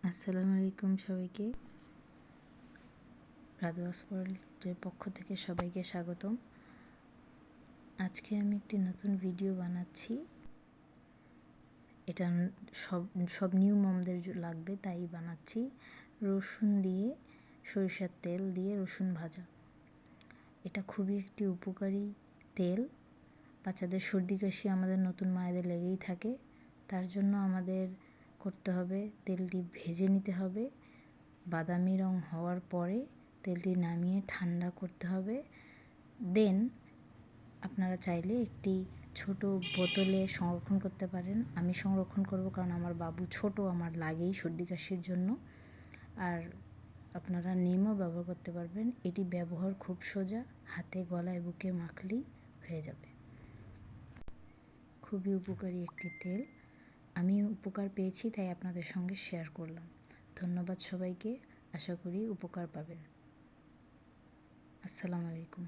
আসসালামু আলাইকুম সবাইকে। রাধওয়াস ওয়ার্ল্ডের পক্ষ থেকে সবাইকে স্বাগতম। আজকে আমি একটি নতুন ভিডিও বানাচ্ছি। এটা সব নিউ মমদের লাগবে, তাই বানাচ্ছি। রসুন দিয়ে, সরিষার তেল দিয়ে রসুন ভাজা। এটা খুবই একটি উপকারী তেল। বাচ্চাদের সর্দি কাশি আমাদের নতুন মায়েদের লেগেই থাকে। তার জন্য আমাদের করতে হবে, তেলটি ভেজে নিতে হবে। বাদামি রং হওয়ার পরে তেলটি নামিয়ে ঠান্ডা করতে হবে। দেন আপনারা চাইলে একটি ছোট বোতলে সংরক্ষণ করতে পারেন। আমি সংরক্ষণ করব কারণ আমার বাবু ছোট, আমার লাগেই সর্দি কাশির জন্য। আর আপনারা নিমও ব্যবহার করতে পারবেন। এটি ব্যবহার খুব সোজা, হাতে গলায় বুকে মাখলেই হয়ে যাবে। খুবই উপকারী একটি তেল। আমি উপকার পেয়েছি, তাই আপনাদের সঙ্গে শেয়ার করলাম। ধন্যবাদ সবাইকে। আশা করি উপকার পাবেন। আসসালামু আলাইকুম।